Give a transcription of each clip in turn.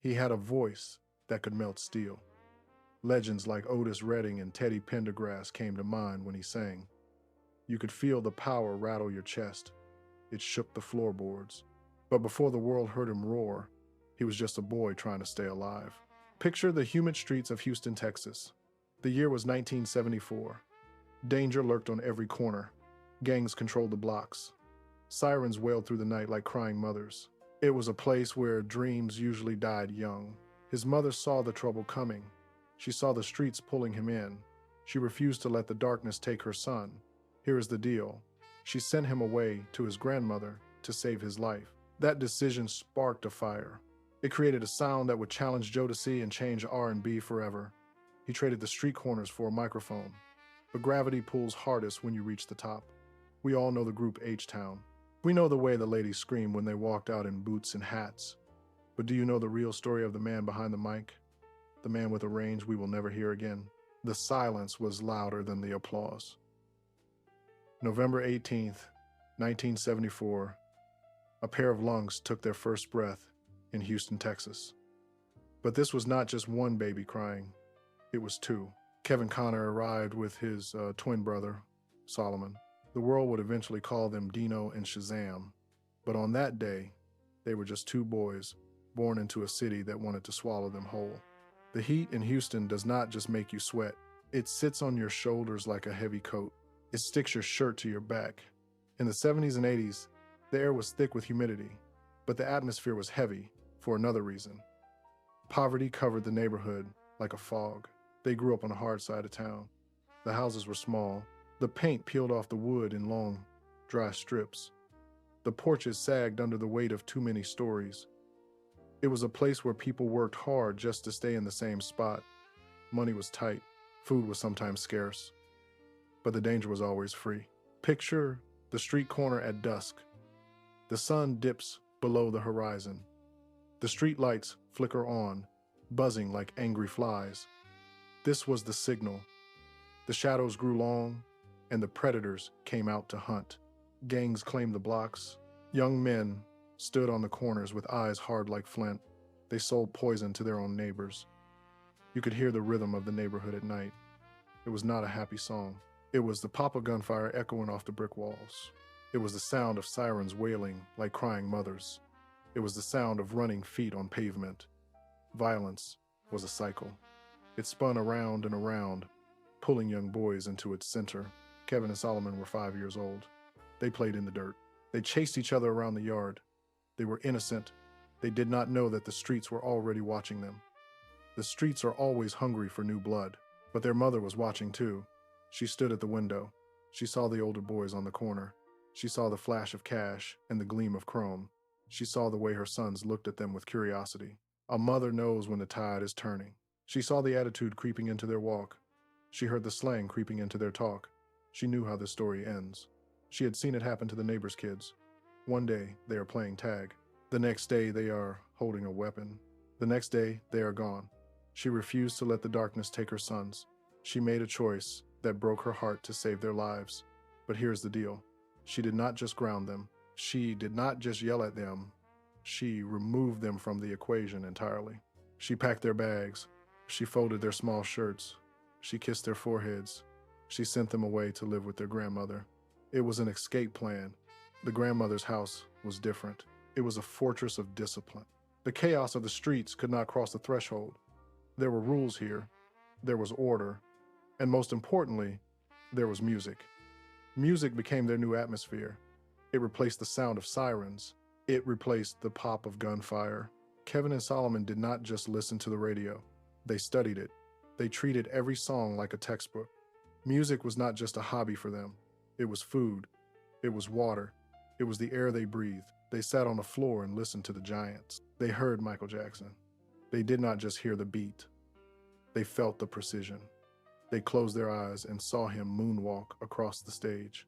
He had a voice that could melt steel. Legends like Otis Redding and Teddy Pendergrass came to mind when he sang. You could feel the power rattle your chest. It shook the floorboards. But before the world heard him roar, he was just a boy trying to stay alive. Picture the humid streets of Houston, Texas. The year was 1974. Danger lurked on every corner. Gangs controlled the blocks. Sirens wailed through the night like crying mothers. It was a place where dreams usually died young. His mother saw the trouble coming. She saw the streets pulling him in. She refused to let the darkness take her son. Here is the deal. She sent him away to his grandmother to save his life. That decision sparked a fire. It created a sound that would challenge Jodeci and change R&B forever. He traded the street corners for a microphone. But gravity pulls hardest when you reach the top. We all know the group H-Town. We know the way the ladies screamed when they walked out in boots and hats. But do you know the real story of the man behind the mic? The man with a range we will never hear again. The silence was louder than the applause. November 18th, 1974, a pair of lungs took their first breath in Houston, Texas. But this was not just one baby crying. It was two. Kevin Connor arrived with his twin brother, Solomon. The world would eventually call them Dino and Shazam. But on that day, they were just two boys born into a city that wanted to swallow them whole. The heat in Houston does not just make you sweat. It sits on your shoulders like a heavy coat. It sticks your shirt to your back. In the 70s and 80s, the air was thick with humidity, but the atmosphere was heavy for another reason. Poverty covered the neighborhood like a fog. They grew up on the hard side of town. The houses were small. The paint peeled off the wood in long, dry strips. The porches sagged under the weight of too many stories. It was a place where people worked hard just to stay in the same spot. Money was tight. Food was sometimes scarce. But the danger was always free. Picture the street corner at dusk. The sun dips below the horizon. The street lights flicker on, buzzing like angry flies. This was the signal. The shadows grew long, and the predators came out to hunt. Gangs claimed the blocks. Young men stood on the corners with eyes hard like flint. They sold poison to their own neighbors. You could hear the rhythm of the neighborhood at night. It was not a happy song. It was the pop of gunfire echoing off the brick walls. It was the sound of sirens wailing like crying mothers. It was the sound of running feet on pavement. Violence was a cycle. It spun around and around, pulling young boys into its center. Kevin and Solomon were 5 years old. They played in the dirt. They chased each other around the yard. They were innocent. They did not know that the streets were already watching them. The streets are always hungry for new blood, but their mother was watching too. She stood at the window. She saw the older boys on the corner. She saw the flash of cash and the gleam of chrome. She saw the way her sons looked at them with curiosity. A mother knows when the tide is turning. She saw the attitude creeping into their walk. She heard the slang creeping into their talk. She knew how this story ends. She had seen it happen to the neighbors' kids. One day, they are playing tag. The next day, they are holding a weapon. The next day, they are gone. She refused to let the darkness take her sons. She made a choice that broke her heart to save their lives. But here's the deal. She did not just ground them. She did not just yell at them. She removed them from the equation entirely. She packed their bags. She folded their small shirts. She kissed their foreheads. She sent them away to live with their grandmother. It was an escape plan. The grandmother's house was different. It was a fortress of discipline. The chaos of the streets could not cross the threshold. There were rules here. There was order. And most importantly, there was music. Music became their new atmosphere. It replaced the sound of sirens. It replaced the pop of gunfire. Kevin and Solomon did not just listen to the radio. They studied it. They treated every song like a textbook. Music was not just a hobby for them. It was food. It was water. It was the air they breathed. They sat on the floor and listened to the giants. They heard Michael Jackson. They did not just hear the beat. They felt the precision. They closed their eyes and saw him moonwalk across the stage.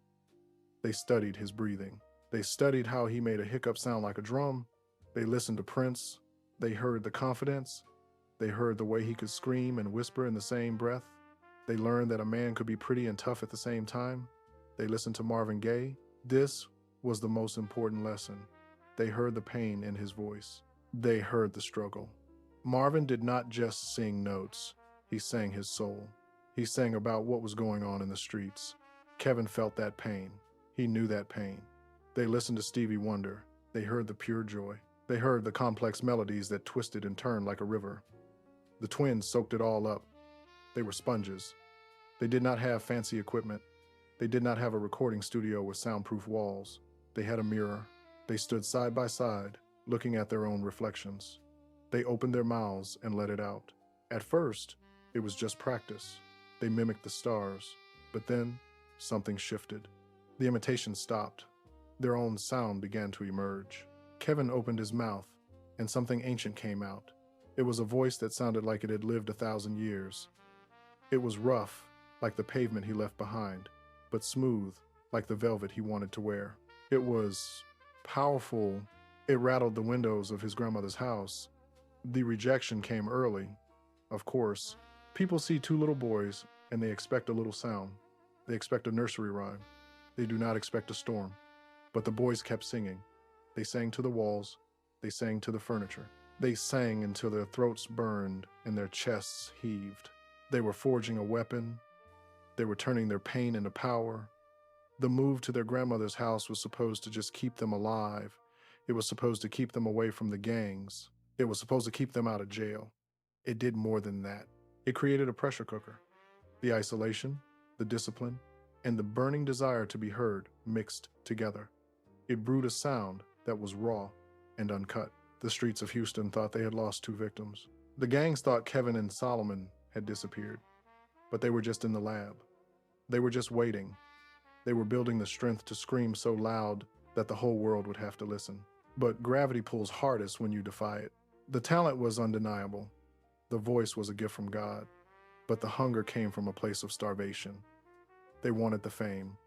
They studied his breathing. They studied how he made a hiccup sound like a drum. They listened to Prince. They heard the confidence. They heard the way he could scream and whisper in the same breath. They learned that a man could be pretty and tough at the same time. They listened to Marvin Gaye. This was the most important lesson. They heard the pain in his voice. They heard the struggle. Marvin did not just sing notes, he sang his soul. He sang about what was going on in the streets. Kevin felt that pain. He knew that pain. They listened to Stevie Wonder. They heard the pure joy. They heard the complex melodies that twisted and turned like a river. The twins soaked it all up. They were sponges. They did not have fancy equipment. They did not have a recording studio with soundproof walls. They had a mirror. They stood side by side, looking at their own reflections. They opened their mouths and let it out. At first, it was just practice. They mimicked the stars. But then, something shifted. The imitation stopped. Their own sound began to emerge. Kevin opened his mouth, and something ancient came out. It was a voice that sounded like it had lived 1,000 years. It was rough, like the pavement he left behind, but smooth, like the velvet he wanted to wear. It was powerful. It rattled the windows of his grandmother's house. The rejection came early. Of course, people see two little boys, and they expect a little sound. They expect a nursery rhyme. They do not expect a storm. But the boys kept singing. They sang to the walls. They sang to the furniture. They sang until their throats burned and their chests heaved. They were forging a weapon. They were turning their pain into power. The move to their grandmother's house was supposed to just keep them alive. It was supposed to keep them away from the gangs. It was supposed to keep them out of jail. It did more than that. It created a pressure cooker. The isolation, the discipline, and the burning desire to be heard mixed together. It brewed a sound that was raw and uncut. The streets of Houston thought they had lost 2 victims. The gangs thought Kevin and Solomon had disappeared, but they were just in the lab. They were just waiting. They were building the strength to scream so loud that the whole world would have to listen. But gravity pulls hardest when you defy it. The talent was undeniable. The voice was a gift from God, but the hunger came from a place of starvation. They wanted the fame.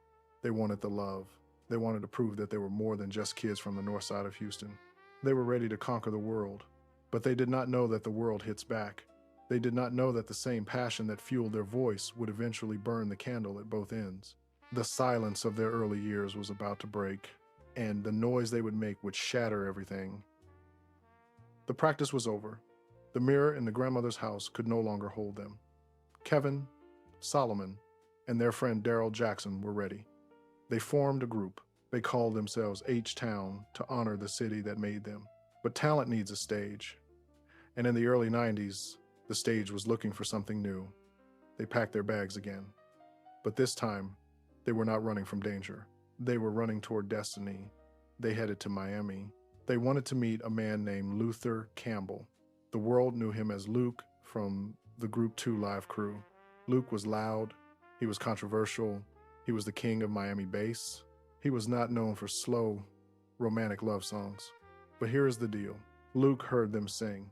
They wanted the love. They wanted to prove that they were more than just kids from the north side of Houston. They were ready to conquer the world, but they did not know that the world hits back. They did not know that the same passion that fueled their voice would eventually burn the candle at both ends. The silence of their early years was about to break, and the noise they would make would shatter everything. The practice was over. The mirror in the grandmother's house could no longer hold them. Kevin, Solomon, and their friend Daryl Jackson were ready. They formed a group. They called themselves H-Town to honor the city that made them. But talent needs a stage. And in the early 90s, the stage was looking for something new. They packed their bags again. But this time, they were not running from danger. They were running toward destiny. They headed to Miami. They wanted to meet a man named Luther Campbell. The world knew him as Luke from the Group 2 live crew. Luke was loud. He was controversial. He was the king of Miami bass. He was not known for slow, romantic love songs. But here is the deal. Luke heard them sing.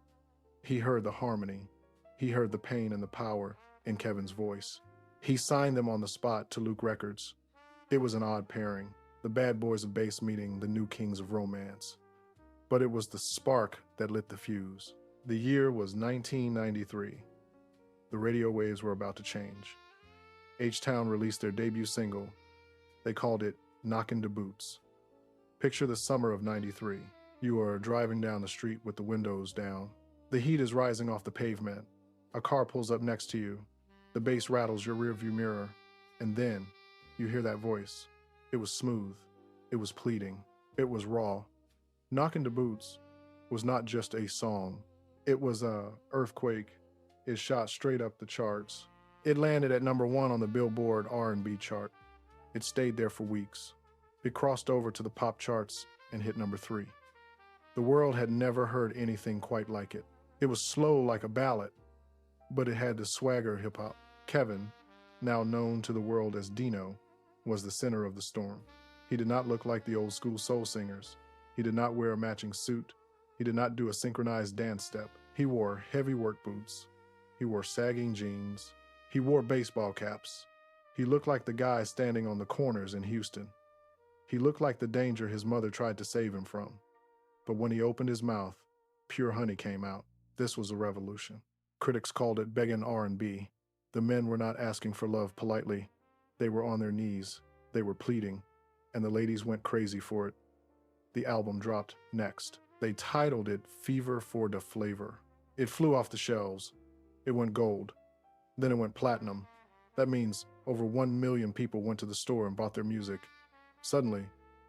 He heard the harmony. He heard the pain and the power in Kevin's voice. He signed them on the spot to Luke Records. It was an odd pairing, the bad boys of bass meeting the new kings of romance. But it was the spark that lit the fuse. The year was 1993. The radio waves were about to change. H-Town released their debut single. They called it Knockin' the Boots. Picture the summer of 93. You are driving down the street with the windows down. The heat is rising off the pavement. A car pulls up next to you. The bass rattles your rearview mirror. And then you hear that voice. It was smooth. It was pleading. It was raw. Knockin' the Boots was not just a song. It was a earthquake. It shot straight up the charts. It landed at #1 on the Billboard R&B chart. It stayed there for weeks. It crossed over to the pop charts and hit #3. The world had never heard anything quite like it. It was slow like a ballad, but it had the swagger of hip-hop. Kevin, now known to the world as Dino, was the center of the storm. He did not look like the old school soul singers. He did not wear a matching suit. He did not do a synchronized dance step. He wore heavy work boots. He wore sagging jeans. He wore baseball caps. He looked like the guy standing on the corners in Houston. He looked like the danger his mother tried to save him from. But when he opened his mouth, pure honey came out. This was a revolution. Critics called it begging R&B. The men were not asking for love politely. They were on their knees. They were pleading. And the ladies went crazy for it. The album dropped next. They titled it Fever for the Flavor. It flew off the shelves. It went gold. Then it went platinum. That means over 1 million people went to the store and bought their music. Suddenly,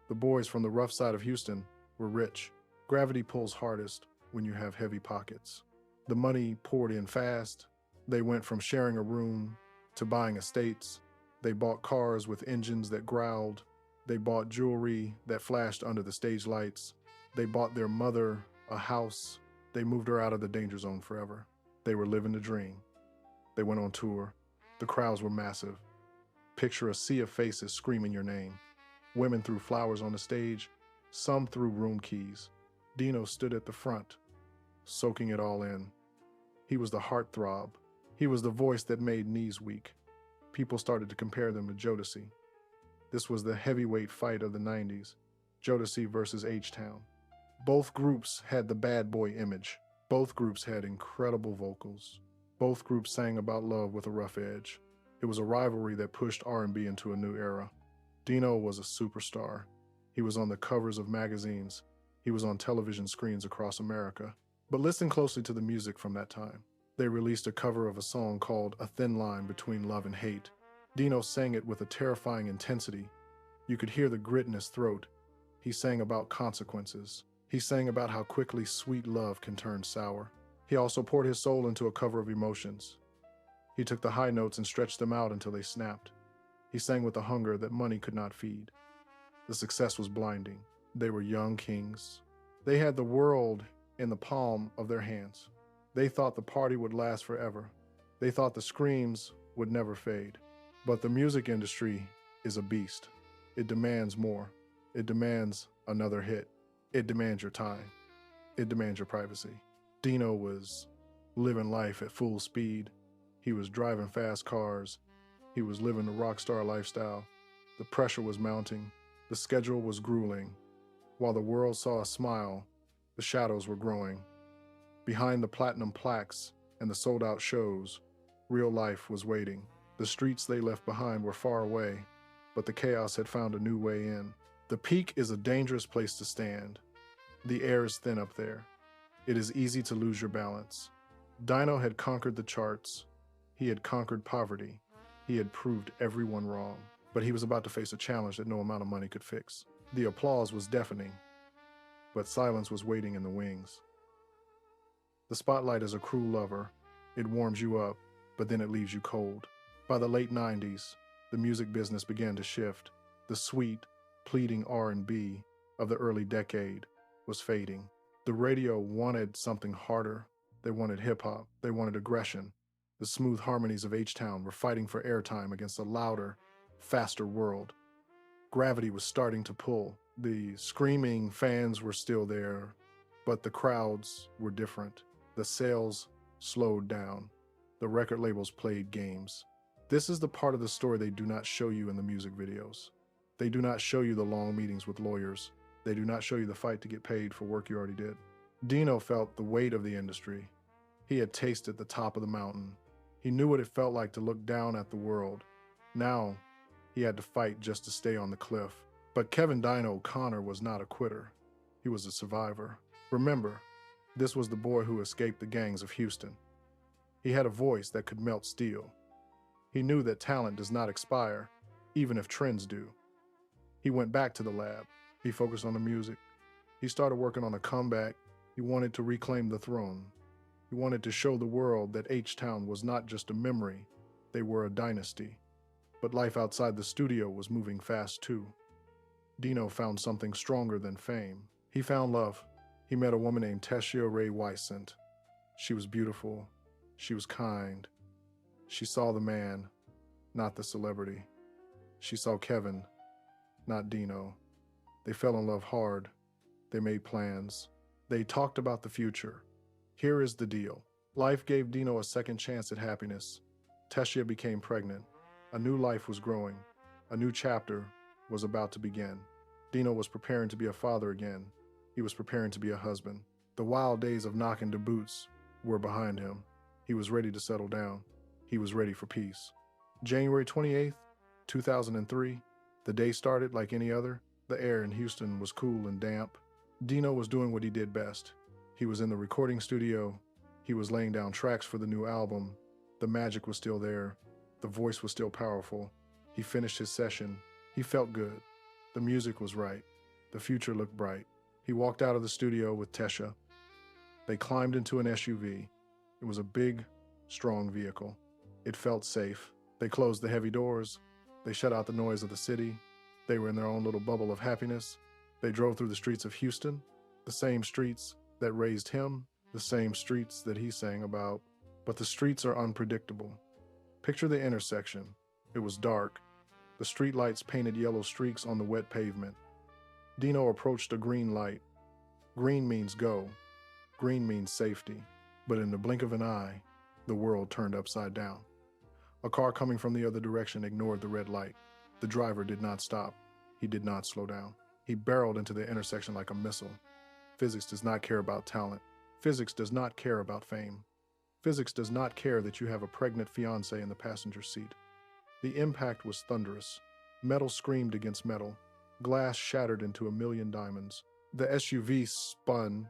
the boys from the rough side of Houston were rich. Gravity pulls hardest when you have heavy pockets. The money poured in fast. They went from sharing a room to buying estates. They bought cars with engines that growled. They bought jewelry that flashed under the stage lights. They bought their mother a house. They moved her out of the danger zone forever. They were living the dream. They went on tour. The crowds were massive. Picture a sea of faces screaming your name. Women threw flowers on the stage. Some threw room keys. Dino stood at the front, soaking it all in. He was the heartthrob. He was the voice that made knees weak. People started to compare them to Jodeci. This was the heavyweight fight of the 90s, Jodeci versus H-Town. Both groups had the bad boy image. Both groups had incredible vocals. Both groups sang about love with a rough edge. It was a rivalry that pushed R&B into a new era. Dino was a superstar. He was on the covers of magazines. He was on television screens across America. But listen closely to the music from that time. They released a cover of a song called A Thin Line Between Love and Hate. Dino sang it with a terrifying intensity. You could hear the grit in his throat. He sang about consequences. He sang about how quickly sweet love can turn sour. He also poured his soul into a cover of Emotions. He took the high notes and stretched them out until they snapped. He sang with a hunger that money could not feed. The success was blinding. They were young kings. They had the world in the palm of their hands. They thought the party would last forever. They thought the screams would never fade. But the music industry is a beast. It demands more. It demands another hit. It demands your time. It demands your privacy. Dino was living life at full speed. He was driving fast cars. He was living the rock star lifestyle. The pressure was mounting. The schedule was grueling. While the world saw a smile, the shadows were growing. Behind the platinum plaques and the sold-out shows, real life was waiting. The streets they left behind were far away, but the chaos had found a new way in. The peak is a dangerous place to stand. The air is thin up there. It is easy to lose your balance. Dino had conquered the charts. He had conquered poverty. He had proved everyone wrong. But he was about to face a challenge that no amount of money could fix. The applause was deafening, but silence was waiting in the wings. The spotlight is a cruel lover. It warms you up, but then it leaves you cold. By the late 90s, the music business began to shift. The sweet, pleading R&B of the early decade was fading. The radio wanted something harder. They wanted hip-hop. They wanted aggression. The smooth harmonies of H-Town were fighting for airtime against a louder, faster world. Gravity was starting to pull. The screaming fans were still there, but the crowds were different. The sales slowed down. The record labels played games. This is the part of the story they do not show you in the music videos. They do not show you the long meetings with lawyers. They do not show you the fight to get paid for work you already did. Dino felt the weight of the industry. He had tasted the top of the mountain. He knew what it felt like to look down at the world. Now, he had to fight just to stay on the cliff. But Kevin Dino O'Connor was not a quitter. He was a survivor. Remember, this was the boy who escaped the gangs of Houston. He had a voice that could melt steel. He knew that talent does not expire, even if trends do. He went back to the lab. He focused on the music. He started working on a comeback. He wanted to reclaim the throne. He wanted to show the world that H-Town was not just a memory, they were a dynasty. But life outside the studio was moving fast too. Dino found something stronger than fame. He found love. He met a woman named Tessia Ray Wysant. She was beautiful. She was kind. She saw the man, not the celebrity. She saw Kevin, not Dino. They fell in love hard. They made plans. They talked about the future. Here is the deal. Life gave Dino a second chance at happiness. Tessia became pregnant. A new life was growing. A new chapter was about to begin. Dino was preparing to be a father again. He was preparing to be a husband. The wild days of knocking the boots were behind him. He was ready to settle down. He was ready for peace. January 28th, 2003, the day started like any other. The air in Houston was cool and damp. Dino was doing what he did best. He was in the recording studio. He was laying down tracks for the new album. The magic was still there. The voice was still powerful. He finished his session. He felt good. The music was right. The future looked bright. He walked out of the studio with Tesha. They climbed into an SUV. It was a big, strong vehicle. It felt safe. They closed the heavy doors. They shut out the noise of the city. They were in their own little bubble of happiness. They drove through the streets of Houston, the same streets that raised him, the same streets that he sang about. But the streets are unpredictable. Picture the intersection. It was dark. The streetlights painted yellow streaks on the wet pavement. Dino approached a green light. Green means go. Green means safety. But in the blink of an eye, the world turned upside down. A car coming from the other direction ignored the red light. The driver did not stop. He did not slow down. He barreled into the intersection like a missile. Physics does not care about talent. Physics does not care about fame. Physics does not care that you have a pregnant fiancé in the passenger seat. The impact was thunderous. Metal screamed against metal. Glass shattered into a million diamonds. The SUV spun.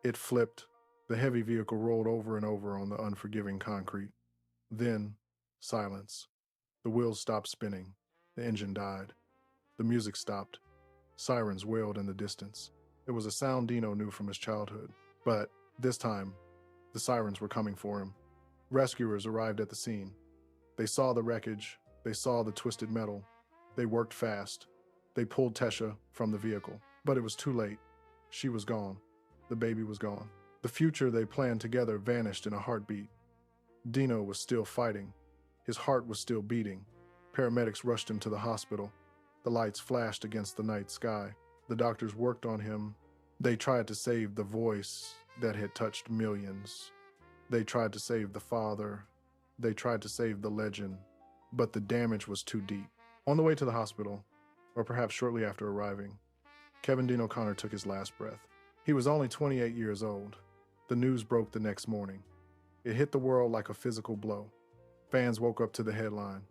It flipped. The heavy vehicle rolled over and over on the unforgiving concrete. Then, silence. The wheels stopped spinning. The engine died. The music stopped. Sirens wailed in the distance. It was a sound Dino knew from his childhood. But this time, the sirens were coming for him. Rescuers arrived at the scene. They saw the wreckage. They saw the twisted metal. They worked fast. They pulled Tesha from the vehicle. But it was too late. She was gone. The baby was gone. The future they planned together vanished in a heartbeat. Dino was still fighting. His heart was still beating. Paramedics rushed him to the hospital. The lights flashed against the night sky. The doctors worked on him. They tried to save the voice that had touched millions. They tried to save the father. They tried to save the legend. But the damage was too deep. On the way to the hospital, or perhaps shortly after arriving, Kevin Dean O'Connor took his last breath. He was only 28 years old. The news broke the next morning. It hit the world like a physical blow. Fans woke up to the headline.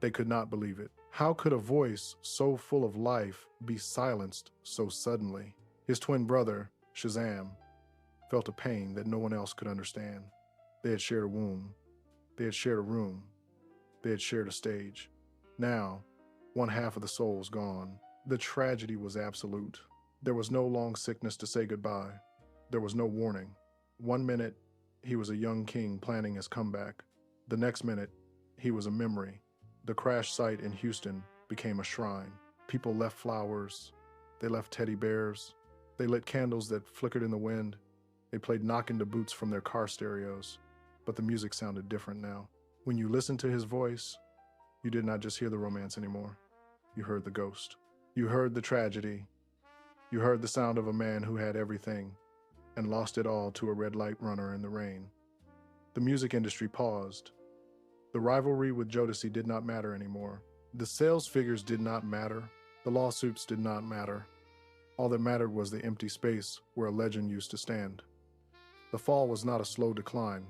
They could not believe it. How could a voice so full of life be silenced so suddenly? His twin brother, Shazam, felt a pain that no one else could understand. They had shared a womb. They had shared a room. They had shared a stage. Now, one half of the soul was gone. The tragedy was absolute. There was no long sickness to say goodbye. There was no warning. 1 minute, he was a young king planning his comeback. The next minute, he was a memory. The crash site in Houston became a shrine. People left flowers. They left teddy bears. They lit candles that flickered in the wind. They played Knockin' the Boots from their car stereos. But the music sounded different now. When you listened to his voice, you did not just hear the romance anymore. You heard the ghost. You heard the tragedy. You heard the sound of a man who had everything and lost it all to a red light runner in the rain. The music industry paused. The rivalry with Jodeci did not matter anymore. The sales figures did not matter. The lawsuits did not matter. All that mattered was the empty space where a legend used to stand. The fall was not a slow decline.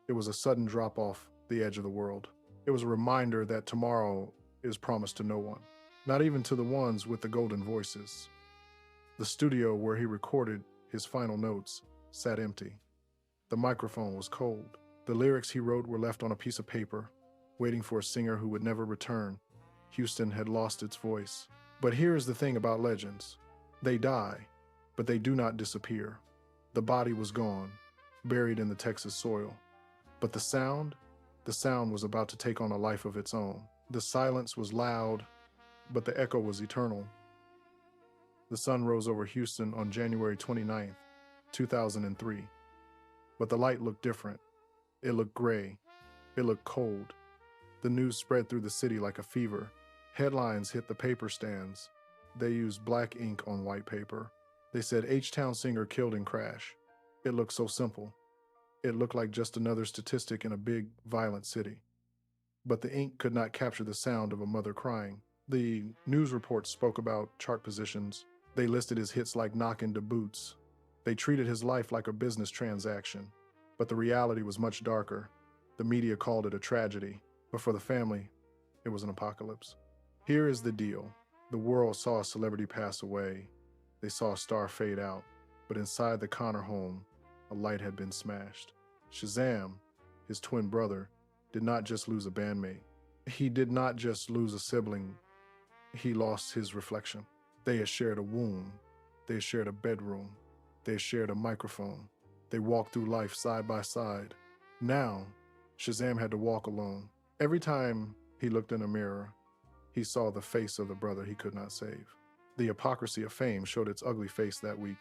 It was a sudden drop off the edge of the world. It was a reminder that tomorrow is promised to no one, not even to the ones with the golden voices. The studio where he recorded his final notes sat empty. The microphone was cold. The lyrics he wrote were left on a piece of paper, waiting for a singer who would never return. Houston had lost its voice. But here is the thing about legends. They die, but they do not disappear. The body was gone, buried in the Texas soil. But the sound was about to take on a life of its own. The silence was loud, but the echo was eternal. The sun rose over Houston on January 29th, 2003. But the light looked different. It looked gray. It looked cold. The news spread through the city like a fever. Headlines hit the paper stands. They used black ink on white paper. They said H-Town singer killed in crash. It looked so simple. It looked like just another statistic in a big, violent city. But the ink could not capture the sound of a mother crying. The news reports spoke about chart positions. They listed his hits like Knockin' the Boots. They treated his life like a business transaction. But the reality was much darker. The media called it a tragedy, but for the family, it was an apocalypse. Here is the deal. The world saw a celebrity pass away. They saw a star fade out. But inside the Connor home, A light had been smashed. Shazam, his twin brother, did not just lose a bandmate. He did not just lose a sibling. He lost his reflection. They had shared a womb. They had shared a bedroom. They had shared a microphone. They walked through life side by side. Now, Shazam had to walk alone. Every time he looked in a mirror, he saw the face of the brother he could not save. The hypocrisy of fame showed its ugly face that week.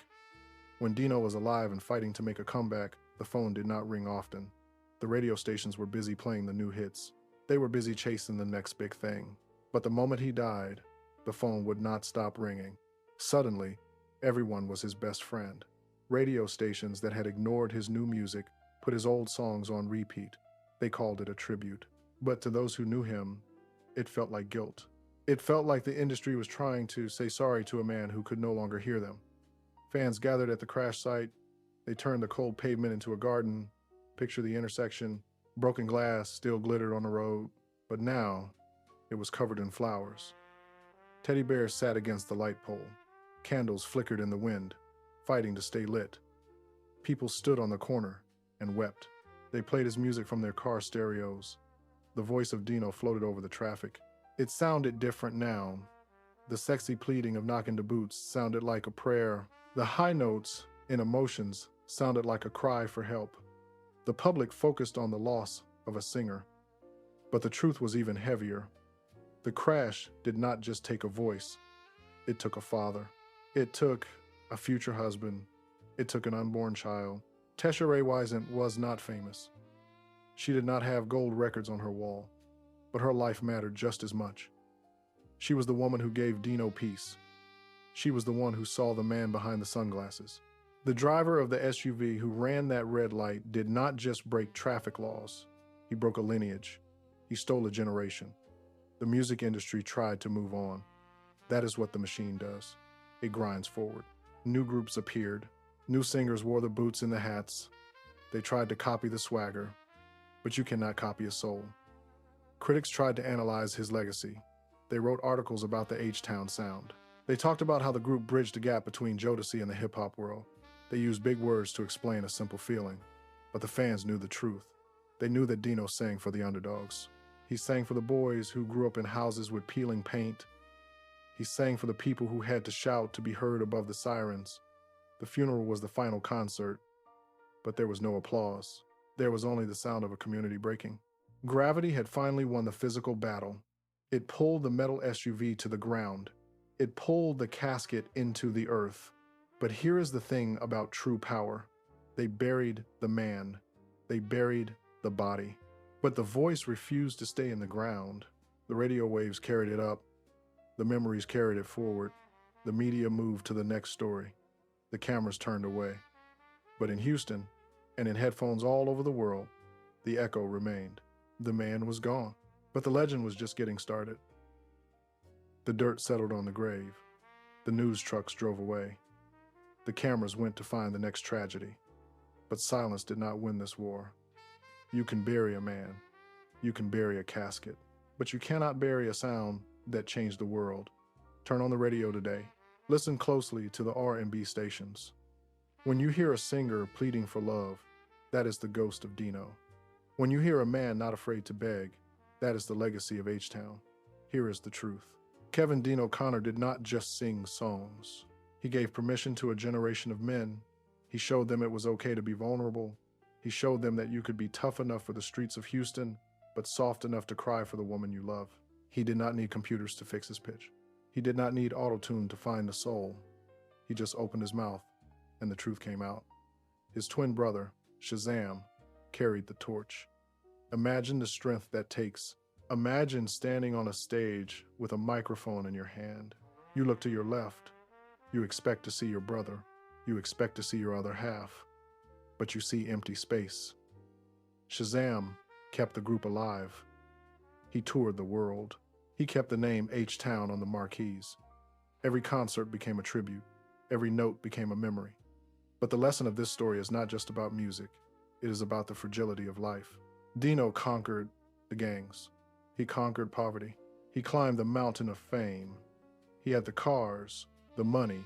When Dino was alive and fighting to make a comeback, the phone did not ring often. The radio stations were busy playing the new hits. They were busy chasing the next big thing. But the moment he died, the phone would not stop ringing. Suddenly, everyone was his best friend. Radio stations that had ignored his new music put his old songs on repeat. They called it a tribute. But to those who knew him, it felt like guilt. It felt like the industry was trying to say sorry to a man who could no longer hear them. Fans gathered at the crash site. They turned the cold pavement into a garden. Picture the intersection. Broken glass still glittered on the road. But now, it was covered in flowers. Teddy bears sat against the light pole. Candles flickered in the wind, fighting to stay lit. People stood on the corner and wept. They played his music from their car stereos. The voice of Dino floated over the traffic. It sounded different now. The sexy pleading of knocking the boots sounded like a prayer. The high notes in emotions sounded like a cry for help. The public focused on the loss of a singer. But the truth was even heavier. The crash did not just take a voice. It took a father. It took a future husband. It took an unborn child. Tesha Ray Wiesent was not famous. She did not have gold records on her wall, but her life mattered just as much. She was the woman who gave Dino peace. She was the one who saw the man behind the sunglasses. The driver of the SUV who ran that red light did not just break traffic laws. He broke a lineage. He stole a generation. The music industry tried to move on. That is what the machine does. It grinds forward. New groups appeared. New singers wore the boots and the hats. They tried to copy the swagger, but you cannot copy a soul. Critics tried to analyze his legacy. They wrote articles about the H-Town sound. They talked about how the group bridged the gap between Jodeci and the hip-hop world. They used big words to explain a simple feeling, but the fans knew the truth. They knew that Dino sang for the underdogs. He sang for the boys who grew up in houses with peeling paint. He sang for the people who had to shout to be heard above the sirens. The funeral was the final concert, but there was no applause. There was only the sound of a community breaking. Gravity had finally won the physical battle. It pulled the metal SUV to the ground. It pulled the casket into the earth. But here is the thing about true power. They buried the man. They buried the body. But the voice refused to stay in the ground. The radio waves carried it up. The memories carried it forward. The media moved to the next story. The cameras turned away. But in Houston, and in headphones all over the world, the echo remained. The man was gone, but the legend was just getting started. The dirt settled on the grave. The news trucks drove away. The cameras went to find the next tragedy. But silence did not win this war. You can bury a man. You can bury a casket. But you cannot bury a sound that changed the world. Turn on the radio today. Listen closely to the R&B stations. When you hear a singer pleading for love, that is the ghost of Dino. When you hear a man not afraid to beg, that is the legacy of H-Town. Here is the truth. Kevin Dino Connor did not just sing songs. He gave permission to a generation of men. He showed them it was okay to be vulnerable. He showed them that you could be tough enough for the streets of Houston, but soft enough to cry for the woman you love. He did not need computers to fix his pitch. He did not need auto-tune to find the soul. He just opened his mouth, and the truth came out. His twin brother, Shazam, carried the torch. Imagine the strength that takes. Imagine standing on a stage with a microphone in your hand. You look to your left. You expect to see your brother. You expect to see your other half. But you see empty space. Shazam kept the group alive. He toured the world. He kept the name H-Town on the marquees. Every concert became a tribute. Every note became a memory. But the lesson of this story is not just about music. It is about the fragility of life. Dino conquered the gangs. He conquered poverty. He climbed the mountain of fame. He had the cars, the money,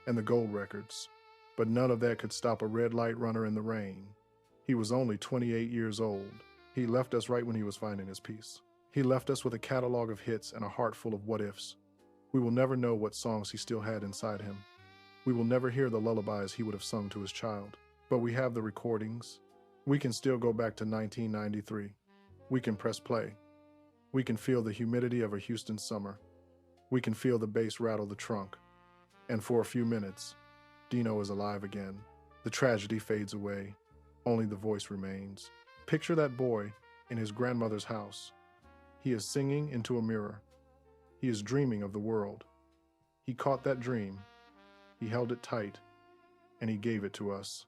and the gold records. But none of that could stop a red light runner in the rain. He was only 28 years old. He left us right when he was finding his peace. He left us with a catalog of hits and a heart full of what-ifs. We will never know what songs he still had inside him. We will never hear the lullabies he would have sung to his child. But we have the recordings. We can still go back to 1993. We can press play. We can feel the humidity of a Houston summer. We can feel the bass rattle the trunk. And for a few minutes, Dino is alive again. The tragedy fades away. Only the voice remains. Picture that boy in his grandmother's house. He is singing into a mirror. He is dreaming of the world. He caught that dream. He held it tight, and he gave it to us.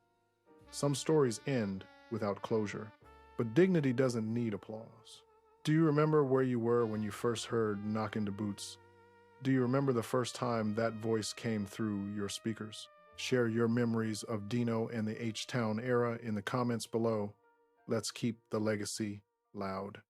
Some stories end without closure, but dignity doesn't need applause. Do you remember where you were when you first heard Knockin' the Boots? Do you remember the first time that voice came through your speakers? Share your memories of Dino and the H-Town era in the comments below. Let's keep the legacy loud.